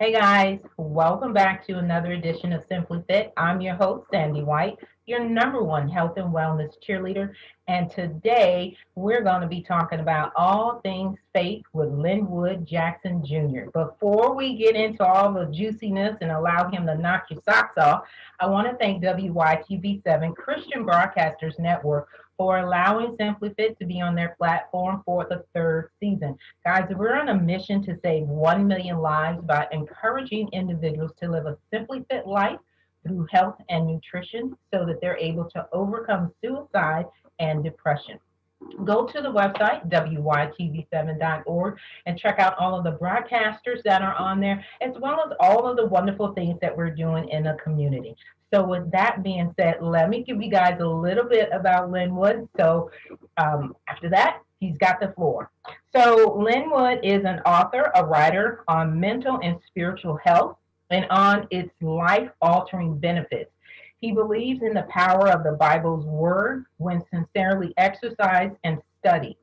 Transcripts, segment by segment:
Hey guys, welcome back to another edition of Simply Fit. I'm your host, Sandy White, your number one health and wellness cheerleader. And today we're going to be talking about all things faith with Linwood Jackson Jr. Before we get into all the juiciness and allow him to knock your socks off, I want to thank WYTV7 Christian Broadcasters Network for allowing Simply Fit to be on their platform for the third season. Guys, we're on a mission to save 1 million lives by encouraging individuals to live a simply fit life through health and nutrition so that they're able to overcome suicide and depression. Go to the website, wytv7.org, and check out all of the broadcasters that are on there, as well as all of the wonderful things that we're doing in the community. So, with that being said, let me give you guys a little bit about Linwood. After that, he's got the floor. So, Linwood is an author, a writer on mental and spiritual health and on its life altering benefits. He believes in the power of the Bible's word when sincerely exercised and studied.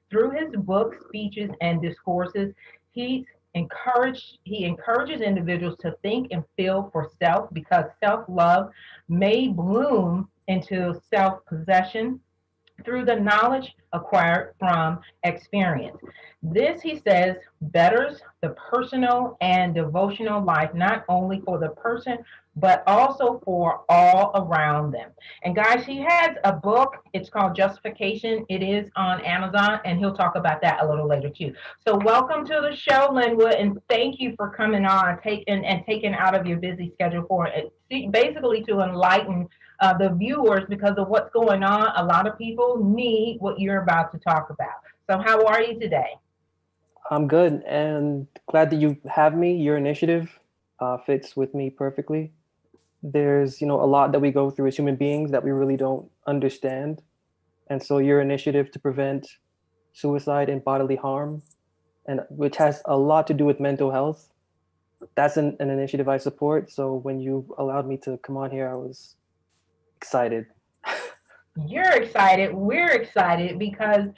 Through his books, speeches, and discourses, he encourages individuals to think and feel for self because self-love may bloom into self-possession through the knowledge acquired from experience. This, he says, betters the personal and devotional life, not only for the person, but also for all around them. And guys, he has a book. It's called Justification. It is on Amazon, and he'll talk about that a little later too. So, welcome to the show, Linwood, and thank you for coming on, taking out of your busy schedule for it, basically to enlighten the viewers because of what's going on. A lot of people need what you're about to talk about. So, how are you today? I'm good and glad that you have me. Your initiative fits with me perfectly. There's, a lot that we go through as human beings that we really don't understand. And so your initiative to prevent suicide and bodily harm, and which has a lot to do with mental health, that's an initiative I support. So when you allowed me to come on here, I was excited. You're excited. We're excited because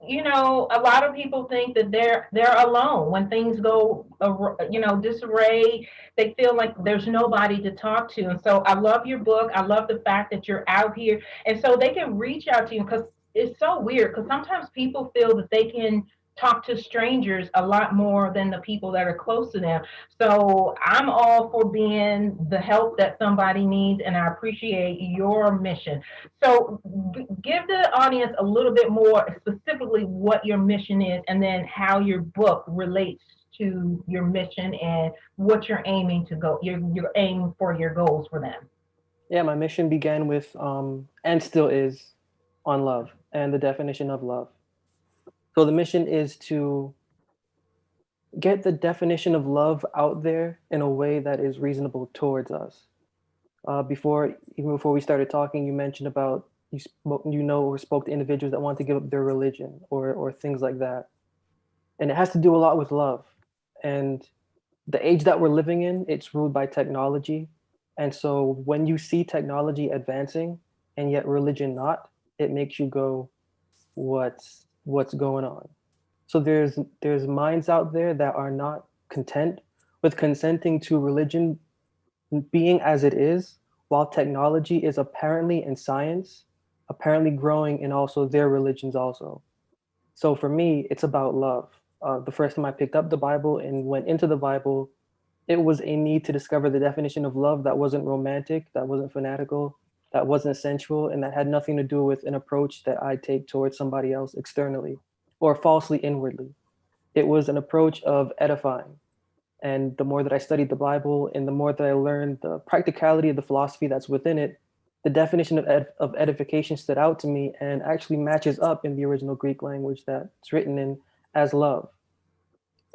a lot of people think that they're alone when things go disarray. They feel like there's nobody to talk to, and so I love your book. I love the fact that you're out here, and so they can reach out to you because it's so weird because sometimes people feel that they can talk to strangers a lot more than the people that are close to them. So I'm all for being the help that somebody needs, and I appreciate your mission. So give the audience a little bit more specifically what your mission is and then how your book relates to your mission and what you're aiming to go you're aiming for your goals for them. Yeah, my mission began with, and still is, on love and the definition of love. So the mission is to get the definition of love out there in a way that is reasonable towards us. Even before we started talking, you mentioned about or spoke to individuals that want to give up their religion or things like that, and it has to do a lot with love. And the age that we're living in, it's ruled by technology, and so when you see technology advancing and yet religion not, it makes you go, what's going on? So there's minds out there that are not content with consenting to religion being as it is, while technology is apparently in science, apparently growing in also their religions also. So for me, it's about love. The first time I picked up the Bible and went into the Bible, it was a need to discover the definition of love that wasn't romantic, that wasn't fanatical, that wasn't sensual, and that had nothing to do with an approach that I take towards somebody else externally or falsely inwardly. It was an approach of edifying. And the more that I studied the Bible and the more that I learned the practicality of the philosophy that's within it, the definition of edification stood out to me and actually matches up in the original Greek language that's written in as love.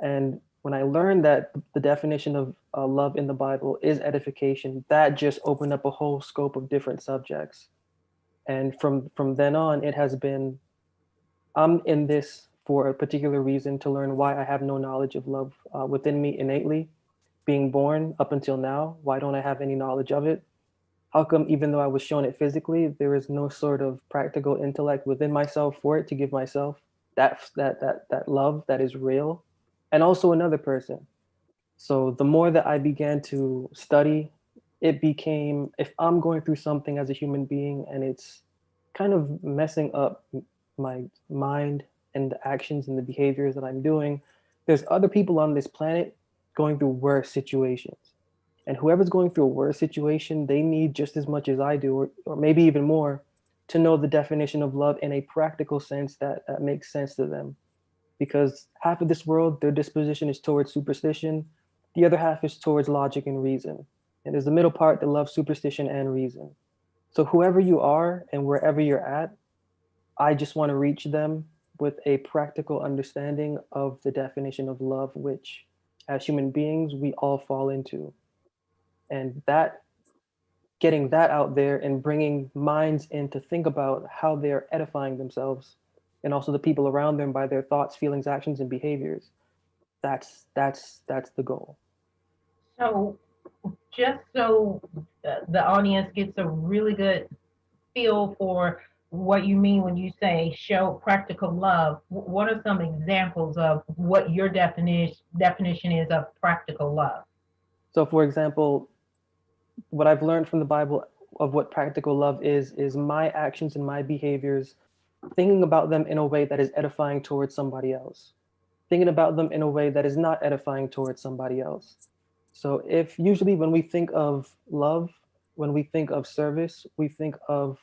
And when I learned that the definition of love in the Bible is edification, that just opened up a whole scope of different subjects. And from then on, it has been, I'm in this for a particular reason, to learn why I have no knowledge of love within me innately, being born up until now. Why don't I have any knowledge of it? How come, even though I was shown it physically, there is no sort of practical intellect within myself for it to give myself that love that is real, and also another person. So the more that I began to study, it became, if I'm going through something as a human being and it's kind of messing up my mind and the actions and the behaviors that I'm doing, there's other people on this planet going through worse situations. And whoever's going through a worse situation, they need just as much as I do, or maybe even more, to know the definition of love in a practical sense that makes sense to them. Because half of this world, their disposition is towards superstition, the other half is towards logic and reason. And there's the middle part that loves superstition and reason. So, whoever you are and wherever you're at, I just want to reach them with a practical understanding of the definition of love, which as human beings, we all fall into. And that getting that out there and bringing minds in to think about how they're edifying themselves and also the people around them by their thoughts, feelings, actions, and behaviors. That's the goal. So, just so the audience gets a really good feel for what you mean when you say show practical love, what are some examples of what your definition is of practical love? So, for example, what I've learned from the Bible of what practical love is my actions and my behaviors, thinking about them in a way that is edifying towards somebody else, thinking about them in a way that is not edifying towards somebody else. So, if usually when we think of love, when we think of service, we think of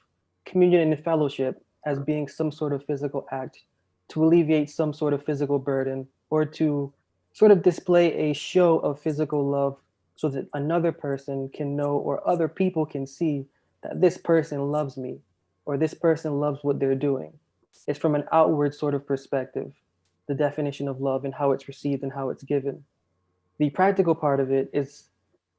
communion and fellowship as being some sort of physical act to alleviate some sort of physical burden or to sort of display a show of physical love so that another person can know or other people can see that this person loves me or this person loves what they're doing. It's from an outward sort of perspective, the definition of love and how it's received and how it's given. The practical part of it is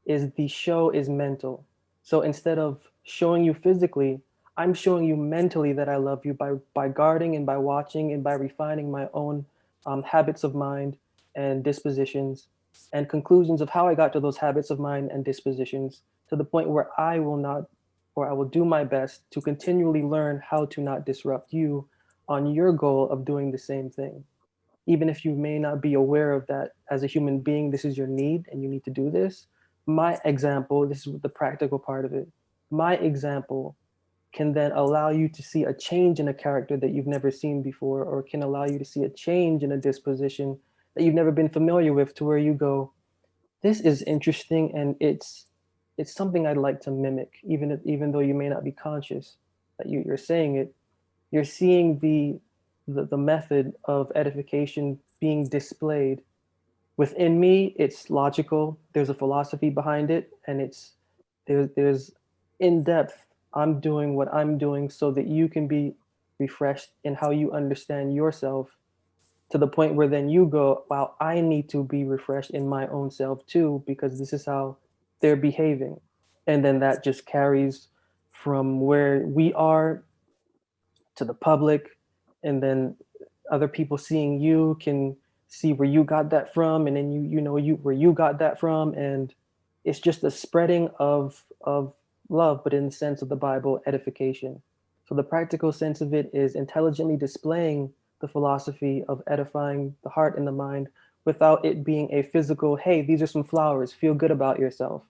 the show is mental. So instead of showing you physically, I'm showing you mentally that I love you by guarding and by watching and by refining my own habits of mind and dispositions and conclusions of how I got to those habits of mind and dispositions to the point where I will not, or I will do my best to continually learn how to not disrupt you on your goal of doing the same thing. Even if you may not be aware of that as a human being, this is your need and you need to do this. My example, this is the practical part of it. My example can then allow you to see a change in a character that you've never seen before, or can allow you to see a change in a disposition that you've never been familiar with, to where you go, this is interesting and it's something I'd like to mimic, even though you may not be conscious that you're saying it. You're seeing the method of edification being displayed within me. It's logical, there's a philosophy behind it, and there's in depth. I'm doing what I'm doing so that you can be refreshed in how you understand yourself, to the point where then you go, wow, I need to be refreshed in my own self too, because this is how they're behaving. And then that just carries from where we are to the public, and then other people seeing you can see where you got that from, and then you know you where you got that from, and it's just a spreading of love, but in the sense of the Bible, edification. So the practical sense of it is intelligently displaying the philosophy of edifying the heart and the mind without it being a physical, hey, these are some flowers, feel good about yourself.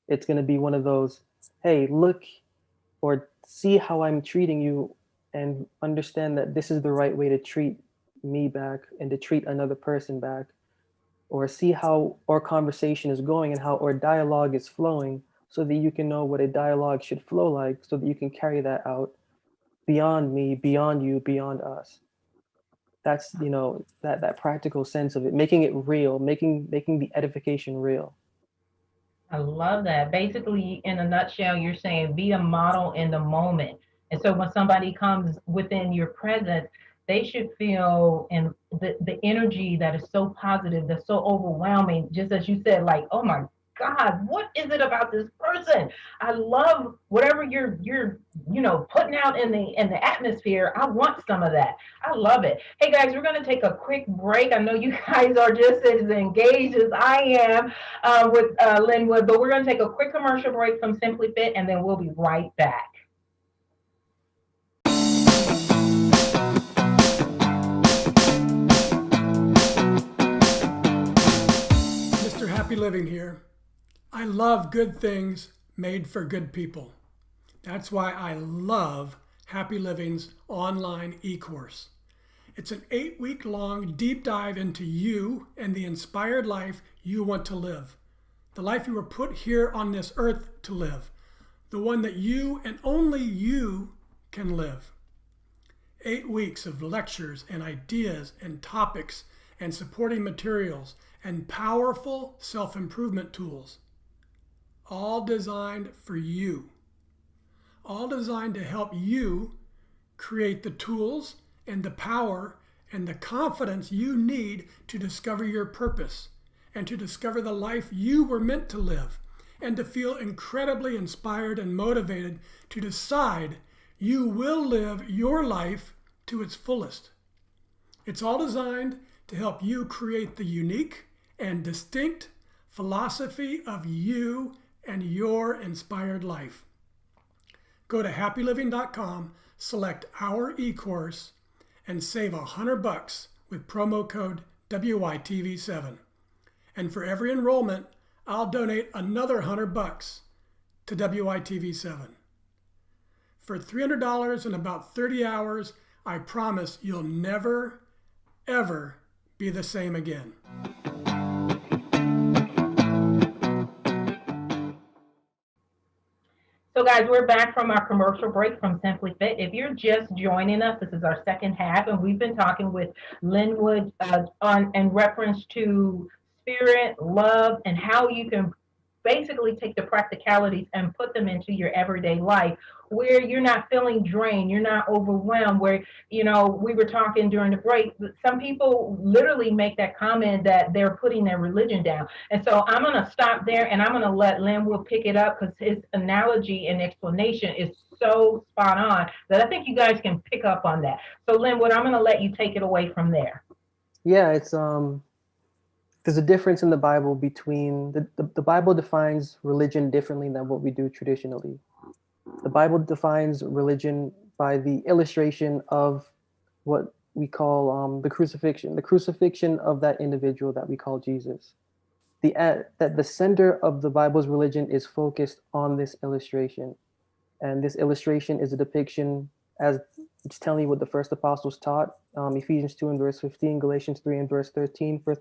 It's going to be one of those, hey, look or see how I'm treating you and understand that this is the right way to treat me back and to treat another person back, or see how our conversation is going and how our dialogue is flowing so that you can know what a dialogue should flow like, so that you can carry that out beyond me, beyond you, beyond us. That's, that practical sense of it, making it real, making the edification real. I love that. Basically, in a nutshell, you're saying be a model in the moment. And so when somebody comes within your presence, they should feel and the energy that is so positive, that's so overwhelming, just as you said, like, oh my God, what is it about this person? I love whatever you're putting out in the atmosphere. I want some of that. I love it. Hey guys, we're gonna take a quick break. I know you guys are just as engaged as I am with Linwood, but we're going to take a quick commercial break from Simply Fit, and then we'll be right back. Happy Living here. I love good things made for good people. That's why I love Happy Living's online e-course. It's an 8-week long deep dive into you and the inspired life you want to live. The life you were put here on this earth to live. The one that you and only you can live. 8 weeks of lectures and ideas and topics and supporting materials and powerful self-improvement tools. All designed for you. All designed to help you create the tools and the power and the confidence you need to discover your purpose and to discover the life you were meant to live and to feel incredibly inspired and motivated to decide you will live your life to its fullest. It's all designed to help you create the unique and distinct philosophy of you and your inspired life. Go to happyliving.com, select our e-course, and save $100 with promo code WYTV7. And for every enrollment, I'll donate another $100 to WITV7. For $300 and about 30 hours, I promise you'll never, ever be the same again. So guys, we're back from our commercial break from Simply Fit. If you're just joining us, this is our second half, and we've been talking with Linwood on in reference to spirit, love, and how you can basically take the practicalities and put them into your everyday life where you're not feeling drained, you're not overwhelmed, where, we were talking during the break, some people literally make that comment that they're putting their religion down. And so I'm going to stop there and I'm going to let Linwood pick it up because his analogy and explanation is so spot on that I think you guys can pick up on that. So Linwood, I'm going to let you take it away from there. Yeah, it's there's a difference in the Bible between the Bible defines religion differently than what we do traditionally. The Bible defines religion by the illustration of what we call the crucifixion of that individual that we call Jesus. That the center of the Bible's religion is focused on this illustration. And this illustration is a depiction as it's telling you what the first apostles taught, Ephesians 2 and verse 15, Galatians 3 and verse 13, 1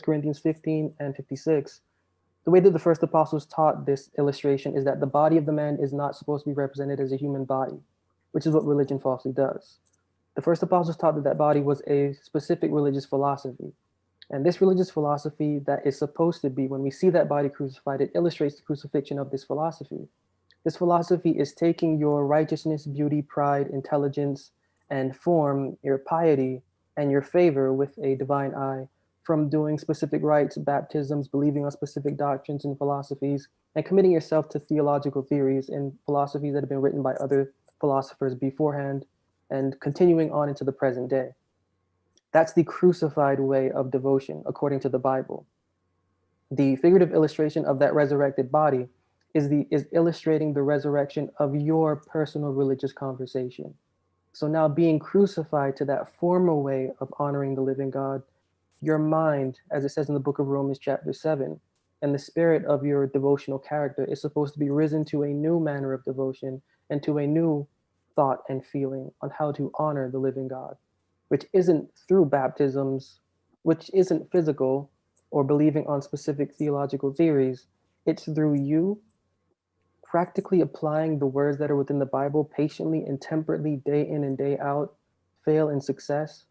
Corinthians 15 and 56. The way that the first apostles taught this illustration is that the body of the man is not supposed to be represented as a human body, which is what religion falsely does. The first apostles taught that that body was a specific religious philosophy. And this religious philosophy that is supposed to be, when we see that body crucified, it illustrates the crucifixion of this philosophy. This philosophy is taking your righteousness, beauty, pride, intelligence, and form, your piety, and your favor with a divine eye, from doing specific rites, baptisms, believing on specific doctrines and philosophies, and committing yourself to theological theories and philosophies that have been written by other philosophers beforehand, and continuing on into the present day. That's the crucified way of devotion, according to the Bible. The figurative illustration of that resurrected body is illustrating the resurrection of your personal religious conversation. So now being crucified to that former way of honoring the living God, your mind, as it says in the book of Romans chapter 7, and the spirit of your devotional character is supposed to be risen to a new manner of devotion and to a new thought and feeling on how to honor the living God, which isn't through baptisms, which isn't physical or believing on specific theological theories. It's through you practically applying the words that are within the Bible patiently and temperately, day in and day out, fail and success,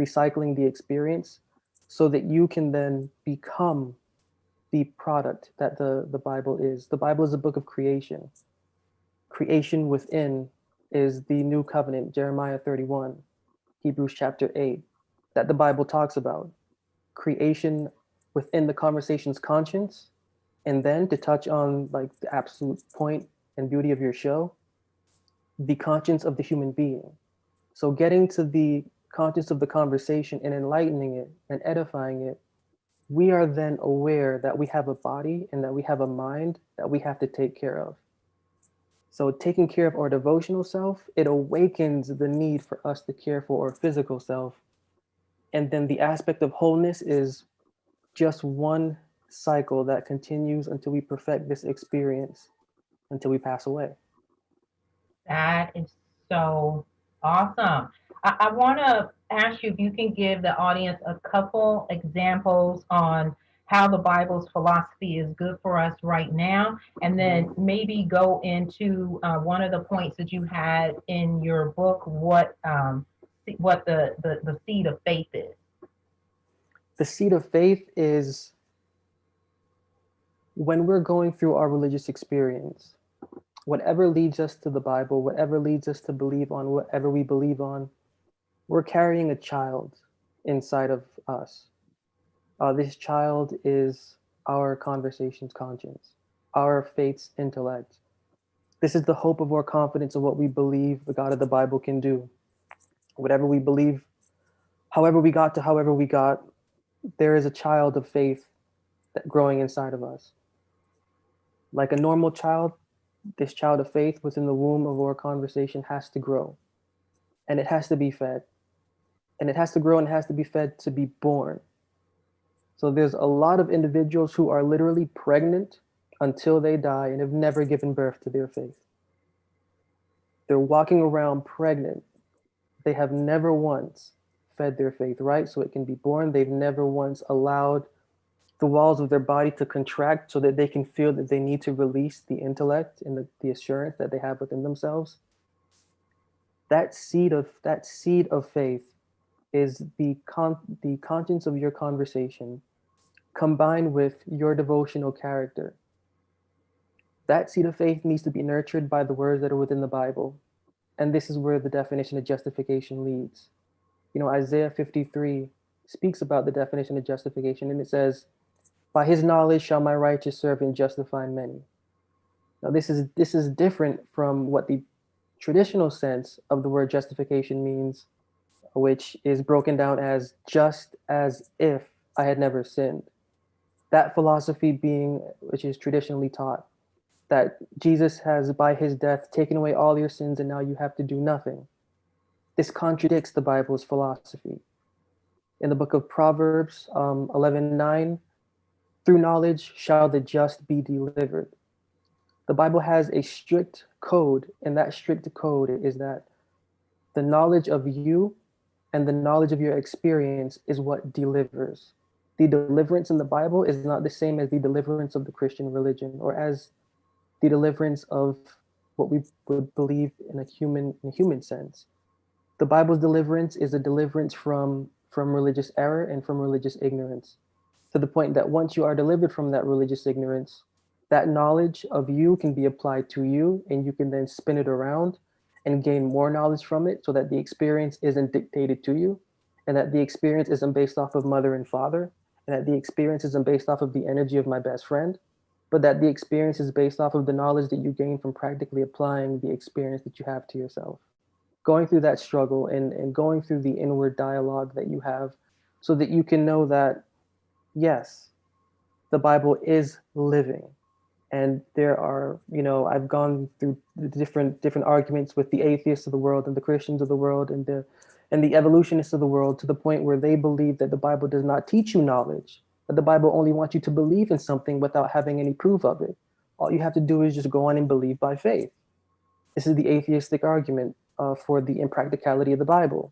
recycling the experience, so that you can then become the product that the Bible is. The Bible is a book of creation. Creation within is the new covenant, Jeremiah 31, Hebrews chapter 8, that the Bible talks about. Creation within the conversation's conscience, and then to touch on like the absolute point and beauty of your show, the conscience of the human being. So getting to the conscience of the conversation and enlightening it and edifying it, we are then aware that we have a body and that we have a mind that we have to take care of. So taking care of our devotional self, it awakens the need for us to care for our physical self. And then the aspect of wholeness is just one cycle that continues until we perfect this experience, until we pass away. That is so awesome. I want to ask you if you can give the audience a couple examples on how the Bible's philosophy is good for us right now, and then maybe go into one of the points that you had in your book, what the seed of faith is. The seed of faith is when we're going through our religious experience, whatever leads us to the Bible, whatever leads us to believe on whatever we believe on, we're carrying a child inside of us. This child is our conversation's conscience, our faith's intellect. This is the hope of our confidence of what we believe the God of the Bible can do. Whatever we believe, however we got to however we got, there is a child of faith that growing inside of us. Like a normal child, this child of faith within the womb of our conversation has to grow, and it has to be fed, and it has to grow and it has to be fed to be born. So there's a lot of individuals who are literally pregnant until they die and have never given birth to their faith. They're walking around pregnant. They have never once fed their faith right so it can be born. They've never once allowed the walls of their body to contract so that they can feel that they need to release the intellect and the assurance that they have within themselves. That seed of faith is the conscience of your conversation combined with your devotional character. That seed of faith needs to be nurtured by the words that are within the Bible. And this is where the definition of justification leads. You know, Isaiah 53 speaks about the definition of justification, and it says, "By his knowledge shall my righteous servant justify many." Now, this is different from what the traditional sense of the word justification means, which is broken down as just as if I had never sinned. That philosophy being, which is traditionally taught, that Jesus has, by his death, taken away all your sins and now you have to do nothing. This contradicts the Bible's philosophy. In the book of Proverbs 11:9, through knowledge shall the just be delivered. The Bible has a strict code, and that strict code is that the knowledge of you and the knowledge of your experience is what delivers. The deliverance in the Bible is not the same as the deliverance of the Christian religion or as the deliverance of what we would believe in a human sense. The Bible's deliverance is a deliverance from religious error and from religious ignorance, to the point that once you are delivered from that religious ignorance, that knowledge of you can be applied to you, and you can then spin it around and gain more knowledge from it so that the experience isn't dictated to you, and that the experience isn't based off of mother and father, and that the experience isn't based off of the energy of my best friend, but that the experience is based off of the knowledge that you gain from practically applying the experience that you have to yourself. Going through that struggle and going through the inward dialogue that you have so that you can know that, yes, the Bible is living. And there are, I've gone through the different arguments with the atheists of the world and the Christians of the world and the evolutionists of the world, to the point where they believe that the Bible does not teach you knowledge, that the Bible only wants you to believe in something without having any proof of it. All you have to do is just go on and believe by faith. This is the atheistic argument for the impracticality of the Bible.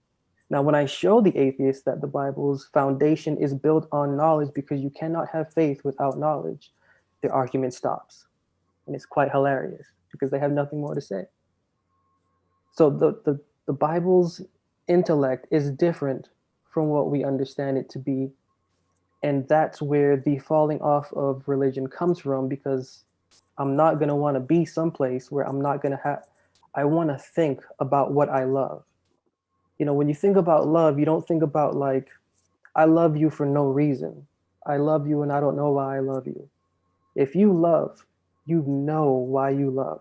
Now, when I show the atheists that the Bible's foundation is built on knowledge because you cannot have faith without knowledge, their argument stops. And it's quite hilarious because they have nothing more to say. So the Bible's intellect is different from what we understand it to be. And that's where the falling off of religion comes from, because I'm not going to want to be someplace where I'm not going to have, I want to think about what I love. When you think about love, you don't think about like, I love you for no reason. I love you and I don't know why I love you. If you love, you know why you love.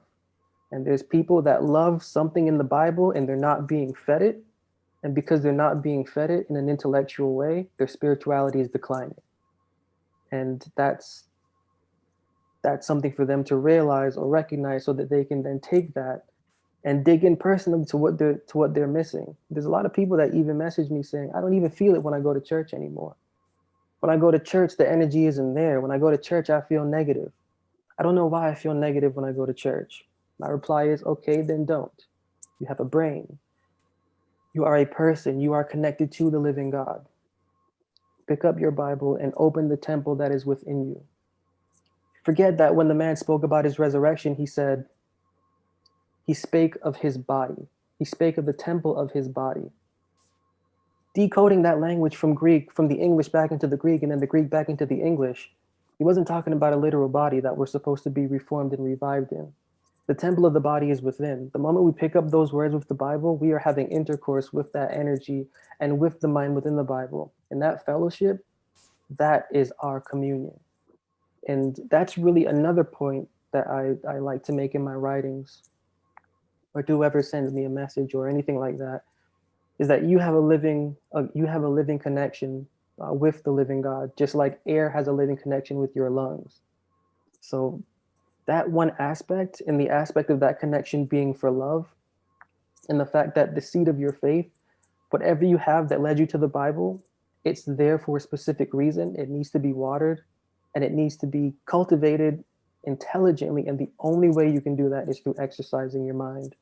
And there's people that love something in the Bible and they're not being fed it. And because they're not being fed it in an intellectual way, their spirituality is declining. And that's something for them to realize or recognize so that they can then take that and dig in personally to what they're missing. There's a lot of people that even message me saying, I don't even feel it when I go to church anymore. When I go to church, the energy isn't there. When I go to church, I feel negative. I don't know why I feel negative when I go to church. My reply is, okay, then don't. You have a brain. You are a person. You are connected to the living God. Pick up your Bible and open the temple that is within you. Forget that when the man spoke about his resurrection, he said, he spake of his body. He spake of the temple of his body. Decoding that language from Greek, from the English back into the Greek, and then the Greek back into the English, he wasn't talking about a literal body that we're supposed to be reformed and revived in. The temple of the body is within. The moment we pick up those words with the Bible, we are having intercourse with that energy and with the mind within the Bible. And that fellowship, that is our communion. And that's really another point that I like to make in my writings, or to whoever sends me a message or anything like that, is that you have a living connection with the living God, just like air has a living connection with your lungs. So that one aspect, and the aspect of that connection being for love, and the fact that the seed of your faith, whatever you have that led you to the Bible, it's there for a specific reason. It needs to be watered, and it needs to be cultivated intelligently. And the only way you can do that is through exercising your mind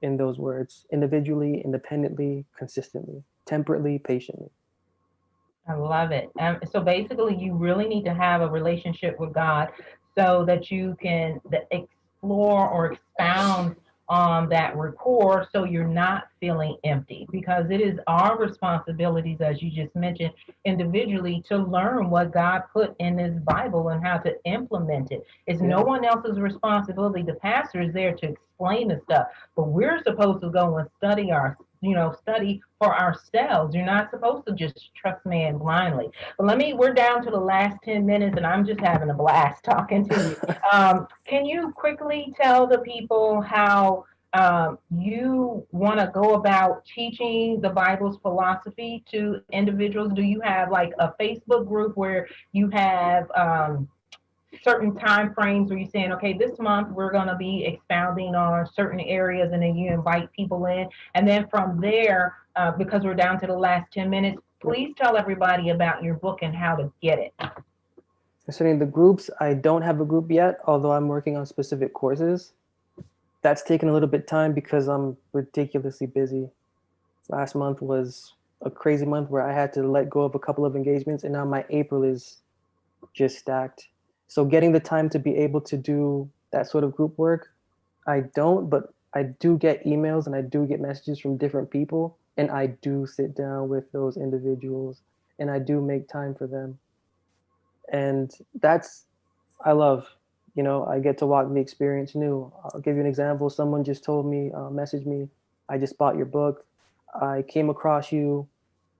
in those words, individually, independently, consistently, temperately, patiently. I love it. So basically, you really need to have a relationship with God so that you can explore or expound on that rapport so you're not feeling empty, because it is our responsibilities, as you just mentioned, individually to learn what God put in his Bible and how to implement it. It's no Yeah. one else's responsibility. The pastor is there to explain the stuff, but we're supposed to go and study for ourselves. You're not supposed to just trust man blindly. But we're down to the last 10 minutes and I'm just having a blast talking to you. Can you quickly tell the people how you want to go about teaching the Bible's philosophy to individuals? Do you have like a Facebook group where you have certain time frames where you're saying, okay, this month we're going to be expounding on certain areas, and then you invite people in, and then from there, because we're down to the last 10 minutes, please tell everybody about your book and how to get it. Concerning the groups, I don't have a group yet, although I'm working on specific courses. That's taken a little bit time because I'm ridiculously busy. Last month was a crazy month where I had to let go of a couple of engagements, and now my April is just stacked. So getting the time to be able to do that sort of group work, I don't, but I do get emails and I do get messages from different people, and I do sit down with those individuals and I do make time for them. And that's, I love, I get to walk the experience new. I'll give you an example. Someone just told me, messaged me, I just bought your book. I came across you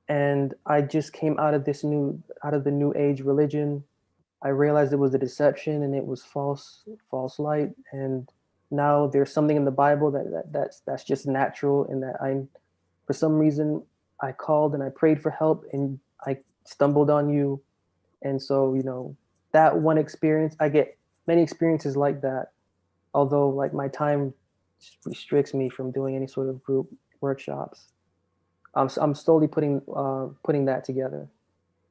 and I just came out of the new age religion. I realized it was a deception and it was false light. And now there's something in the Bible that's just natural, and that for some reason, I called and I prayed for help and I stumbled on you. And so, that one experience, I get many experiences like that, although like my time restricts me from doing any sort of group workshops. I'm slowly putting that together.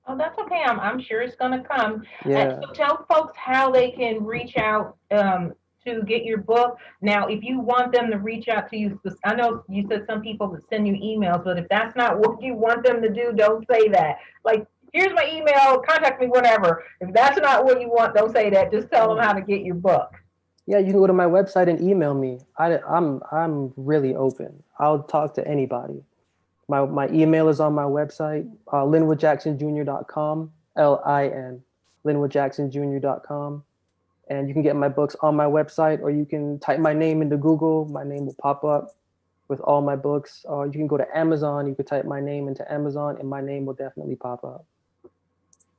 Oh, that's okay. I'm sure it's going to come. Yeah. So tell folks how they can reach out to get your book. Now, if you want them to reach out to you, I know you said some people would send you emails, but if that's not what you want them to do, don't say that. Like, here's my email, contact me, whatever. If that's not what you want, don't say that. Just tell them how to get your book. Yeah, you can go to my website and email me. I'm really open. I'll talk to anybody. My email is on my website, linwoodjacksonjr.com, LIN, linwoodjacksonjr.com. And you can get my books on my website, or you can type my name into Google. My name will pop up with all my books. Or you can go to Amazon. You could type my name into Amazon, and my name will definitely pop up.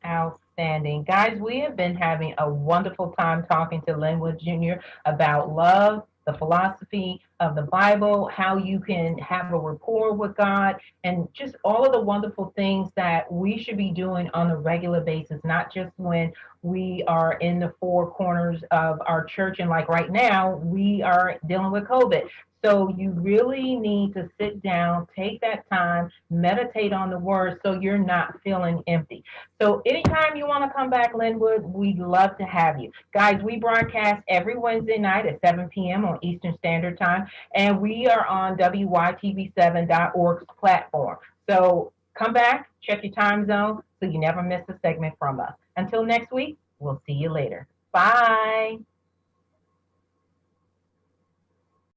Outstanding. Guys, we have been having a wonderful time talking to Linwood Jr. about love, the philosophy of the Bible, how you can have a rapport with God, and just all of the wonderful things that we should be doing on a regular basis, not just when we are in the four corners of our church. And like right now, we are dealing with COVID. So you really need to sit down, take that time, meditate on the word so you're not feeling empty. So anytime you want to come back, Linwood, we'd love to have you. Guys, we broadcast every Wednesday night at 7 p.m. on Eastern Standard Time, and we are on WYTV7.org's platform. So come back, check your time zone so you never miss a segment from us. Until next week, we'll see you later. Bye.